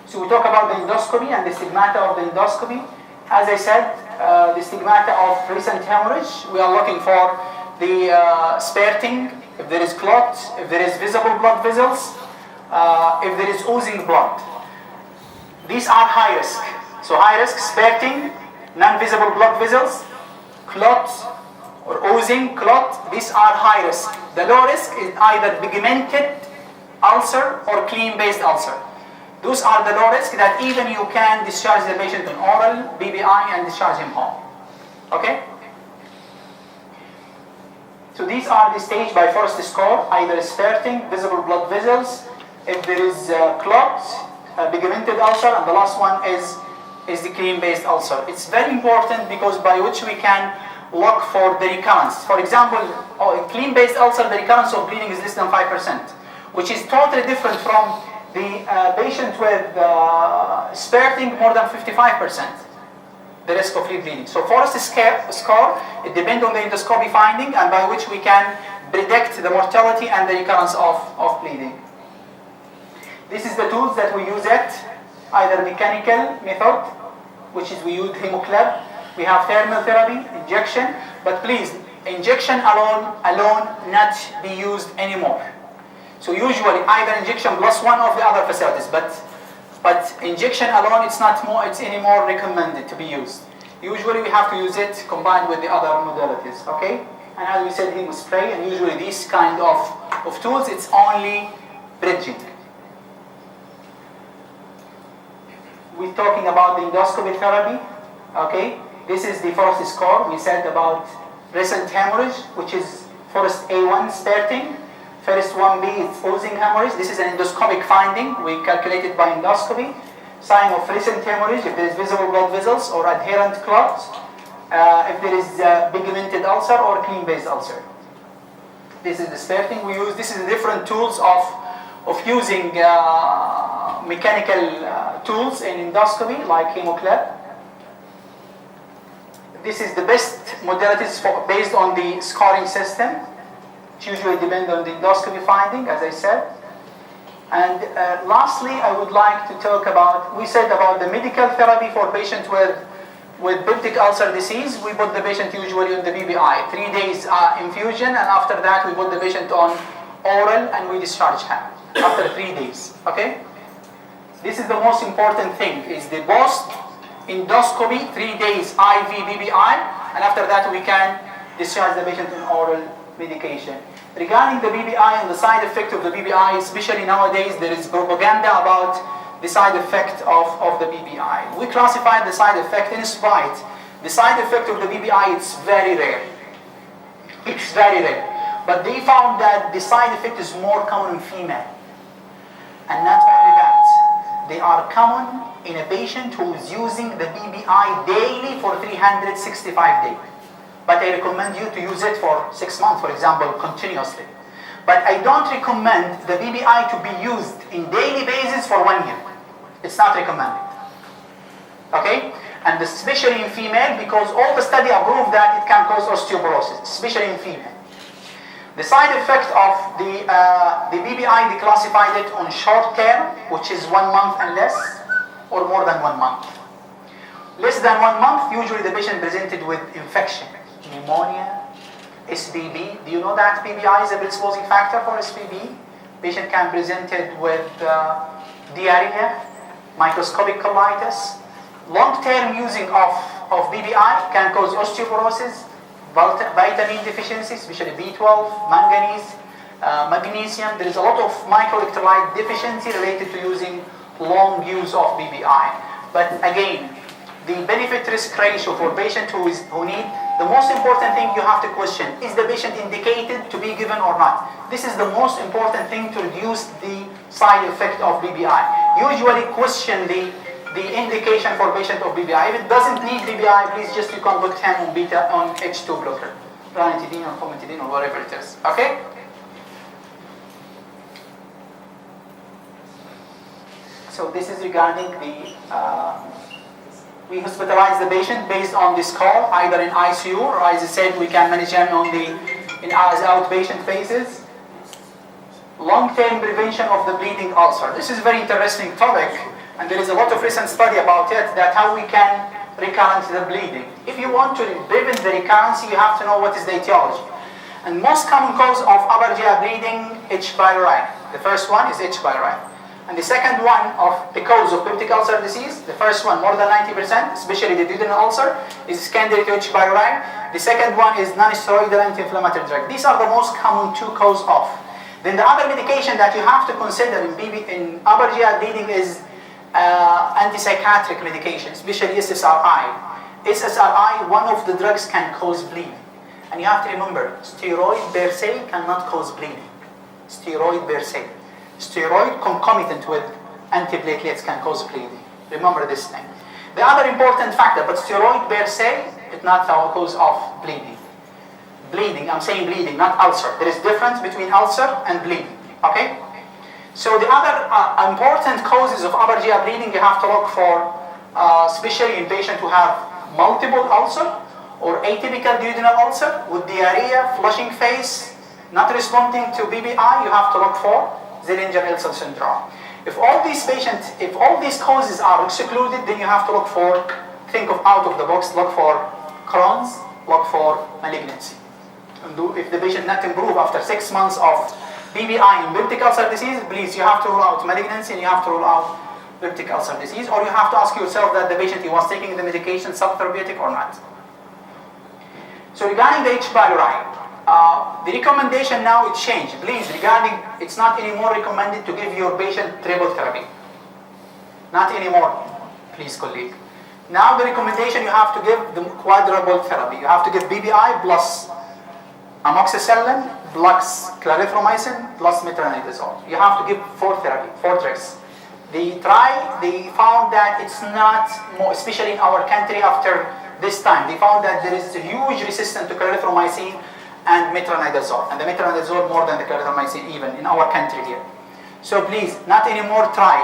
So we talk about the endoscopy and the stigmata of the endoscopy. As I said, the stigmata of recent hemorrhage, we are looking for the spurting, if there is clot, if there is visible blood vessels, if there is oozing blood. These are high risk. So high risk, spurting, non-visible blood vessels, clot or oozing clot, these are high risk. The low risk is either pigmented ulcer or clean-based ulcer. Those are the low risk that even you can discharge the patient on oral BBI and discharge him home. Okay? So these are the stage by Forrest score, either spurting, visible blood vessels, if there is clot, pigmented ulcer, and the last one is the clean-based ulcer. It's very important because by which we can look for the recurrence. For example, clean-based ulcer, the recurrence of bleeding is less than 5%, which is totally different from the patient with spurting more than 55%. The risk of bleeding. So Forrest score, it depends on the endoscopy finding and by which we can predict the mortality and the recurrence of bleeding. This is the tools that we use it, either mechanical method, which is we use hemoclub, we have thermal therapy, injection, but please, injection alone not be used anymore. So usually either injection plus one of the other facilities, but injection alone it's any more recommended to be used. Usually we have to use it combined with the other modalities, okay? And as we said, hemospray, and usually these kind of tools, it's only bridging. We're talking about the endoscopy therapy, okay? This is the Forrest score. We said about recent hemorrhage, which is Forrest A1 starting. First 1B is oozing hemorrhage. This is an endoscopic finding. We calculated by endoscopy. Sign of recent hemorrhage, if there is visible blood vessels or adherent clots, if there is pigmented ulcer or clean-based ulcer. This is the starting we use. This is the different tools of using mechanical tools in endoscopy, like hemoclub. This is the best modalities based on the scoring system. It usually depends on the endoscopy finding, as I said. And lastly, I would like to talk about, we said about the medical therapy for patients with peptic ulcer disease. We put the patient usually on the BBI, 3 days infusion, and after that we put the patient on oral and we discharge him after 3 days, okay? This is the most important thing, is the post endoscopy, 3 days IV BBI, and after that we can discharge the patient on oral medication. Regarding the BBI and the side effect of the BBI, especially nowadays, there is propaganda about the side effect of the BBI. We classify the side effect in spite. The side effect of the BBI is very rare. It's very rare. But they found that the side effect is more common in female. And not only that, they are common in a patient who is using the BBI daily for 365 days. But I recommend you to use it for 6 months, for example, continuously. But I don't recommend the BBI to be used in daily basis for 1 year. It's not recommended. Okay? And especially in female, because all the study approved that it can cause osteoporosis, especially in female. The side effect of the BBI, they classified it on short term, which is 1 month and less, or more than 1 month. Less than 1 month, usually the patient presented with infection. Pneumonia, SBB. Do you know that BBI is a predisposing factor for SBB? Patient can present it with diarrhea, microscopic colitis. Long-term using of BBI can cause osteoporosis, vitamin deficiency, especially B12, manganese, magnesium. There is a lot of microelectrolyte deficiency related to using long use of BBI. But again, the benefit-risk ratio for patient who need, the most important thing you have to question, is the patient indicated to be given or not? This is the most important thing to reduce the side effect of BBI. Usually question the indication for patient of BBI. If it doesn't need BBI, please just you can put him on H2 blocker, ranitidine or famotidine or whatever it is. Okay? So this is regarding the we hospitalize the patient based on this score, either in ICU or, as I said, we can manage him as outpatient phases. Long-term prevention of the bleeding ulcer. This is a very interesting topic. And there is a lot of recent study about it, that how we can recurrent the bleeding. If you want to prevent the recurrence, you have to know what is the etiology. And most common cause of upper GI bleeding, H. pylori. The first one is H. pylori. And the second one of the cause of peptic ulcer disease, the first one more than 90%, especially the duodenal ulcer, is secondary to H. pylori. The second one is non-steroidal anti-inflammatory drug. These are the most common two cause of. Then the other medication that you have to consider in upper GI bleeding is antipsychotic medication, especially SSRI. SSRI, one of the drugs can cause bleeding. And you have to remember, steroid per se cannot cause bleeding. Steroid per se. Steroid concomitant with antiplatelets can cause bleeding. Remember this thing. The other important factor, but steroid per se is not a cause of bleeding. Bleeding, I'm saying bleeding, not ulcer. There is difference between ulcer and bleeding. Okay? So the other important causes of upper GI bleeding you have to look for, especially in patients who have multiple ulcer or atypical duodenal ulcer with diarrhea, flushing face, not responding to BBI, you have to look for Zillinger-Ellison syndrome. If all these causes are excluded, then you have to look for, think of out of the box, look for Crohn's, look for malignancy. And if the patient not improve after 6 months of BBI in peptic ulcer disease, please, you have to rule out malignancy and you have to rule out peptic ulcer disease, or you have to ask yourself that the patient he was taking the medication subtherapeutic or not. So regarding the H. pylori, the recommendation now it changed. Please, regarding, it's not anymore recommended to give your patient triple therapy. Not anymore, please, colleague. Now the recommendation you have to give the quadruple therapy. You have to give BBI plus amoxicillin plus clarithromycin plus metronidazole. You have to give four drugs. They found that it's not more, especially in our country after this time, they found that there is a huge resistance to clarithromycin and metronidazole, and the metronidazole more than the clarithromycin even in our country here. So please, not anymore try.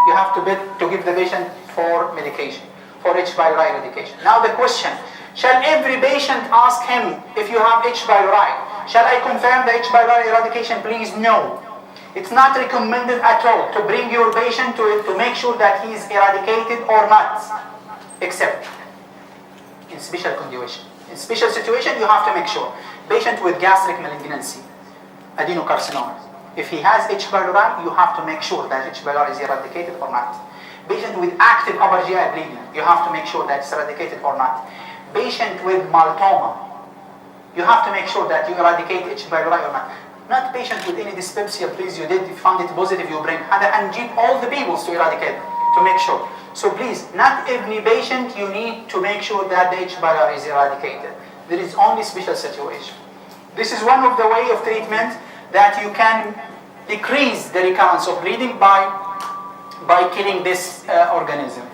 You have to give the patient for medication, for H. pylori medication. Now the question, shall every patient ask him if you have H. pylori? Shall I confirm the H. pylori eradication? Please, no. It's not recommended at all to bring your patient to make sure that he is eradicated or not, except in special condition. In special situation, you have to make sure. Patient with gastric malignancy, adenocarcinoma. If he has H. pylori, you have to make sure that H. pylori is eradicated or not. Patient with active upper GI bleeding, you have to make sure that it's eradicated or not. Patient with maltoma, you have to make sure that you eradicate H. pylori or not. Not patient with any dyspepsia, please, you found it positive, you bring and give all the people to eradicate, to make sure. So please, not every patient you need to make sure that the H. pylori is eradicated. There is only special situation. This is one of the way of treatment that you can decrease the recurrence of bleeding by killing this organism.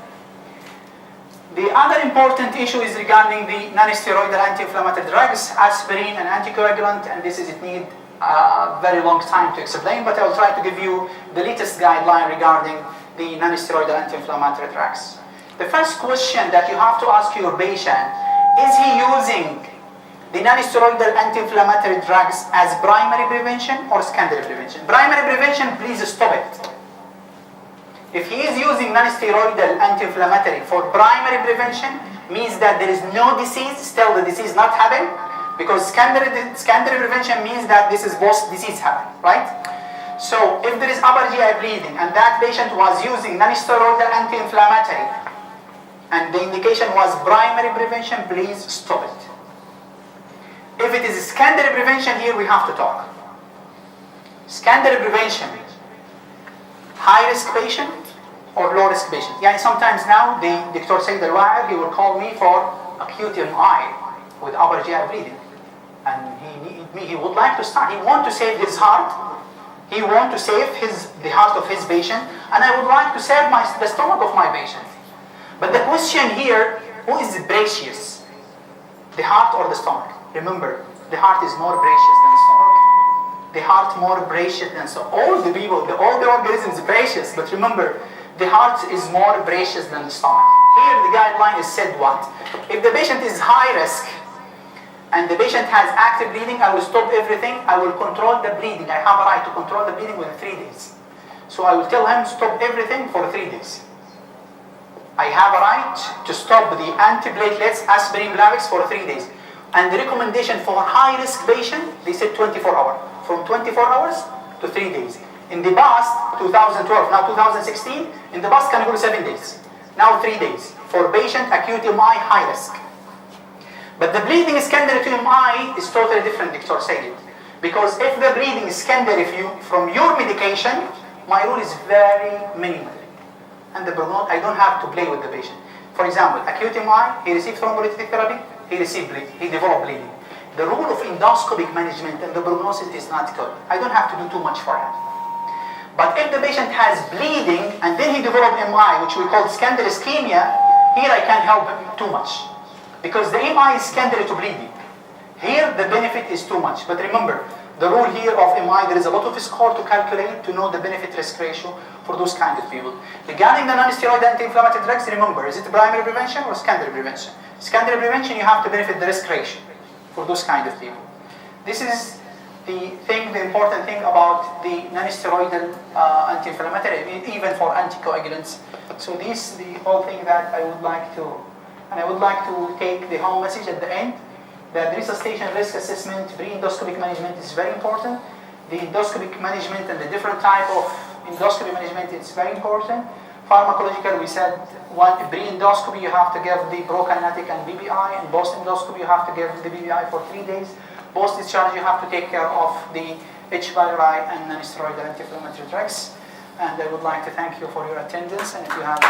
The other important issue is regarding the non-steroidal anti-inflammatory drugs, aspirin and anticoagulant, and this is it need a very long time to explain, but I will try to give you the latest guideline regarding the non-steroidal anti-inflammatory drugs. The first question that you have to ask your patient, is he using the non-steroidal anti-inflammatory drugs as primary prevention or secondary prevention? Primary prevention, please stop it. If he is using non-steroidal anti-inflammatory for primary prevention, means that there is no disease, still the disease not happening, because secondary prevention means that this is both disease happen, right? So if there is upper GI bleeding and that patient was using non-steroidal anti-inflammatory and the indication was primary prevention, please stop it. If it is secondary prevention, here we have to talk. Secondary prevention, high-risk patient or low-risk patient. Yeah, sometimes now the Dr. Said Al-Wa'ad, he will call me for acute MI with upper GI bleeding. And he would like to start. He want to save his heart. He want to save the heart of his patient. And I would like to save the stomach of my patient. But the question here, who is precious? The heart or the stomach? Remember, the heart is more precious than the stomach. The heart more precious than so. All the people, all the organisms are precious. But remember, the heart is more precious than the stomach. Here the guideline is said what? If the patient is high risk, and the patient has active bleeding, I will stop everything. I will control the bleeding. I have a right to control the bleeding within 3 days. So I will tell him stop everything for 3 days. I have a right to stop the antiplatelets, aspirin, Blavix for 3 days. And the recommendation for high-risk patient, they said 24 hours. From 24 hours to 3 days. In the past, 2012, now 2016, in the past can go to 7 days. Now 3 days for patient acute MI high risk. But the bleeding secondary to MI is totally different, Dr. Sayyid. Because if the bleeding is secondary from your medication, my rule is very minimal. And the prognosis, I don't have to play with the patient. For example, acute MI, he received thrombolytic therapy, he developed bleeding. The rule of endoscopic management and the prognosis is not good. I don't have to do too much for him. But if the patient has bleeding and then he developed MI, which we call secondary ischemia, here I can't help him too much. Because the MI is secondary to bleeding. Here the benefit is too much. But remember, the rule here of MI, there is a lot of score to calculate to know the benefit-risk ratio for those kind of people. Regarding the non-steroid anti-inflammatory drugs, remember, is it primary prevention or secondary prevention? Secondary prevention, you have to benefit the risk ratio for those kind of people. This is the important thing about the non-steroidal anti-inflammatory, even for anticoagulants. So this is the whole thing that I would like to, and I would like to take the home message at the end, that the resuscitation risk assessment, pre-endoscopic management is very important. The endoscopic management and the different type of endoscopy management is very important. Pharmacological, we said, one pre-endoscopy you have to give the prokinetic and BBI, and post-endoscopy you have to give the BBI for 3 days. Post-discharge you have to take care of the H. pylori and non-steroidal anti-inflammatory drugs. And I would like to thank you for your attendance, and if you have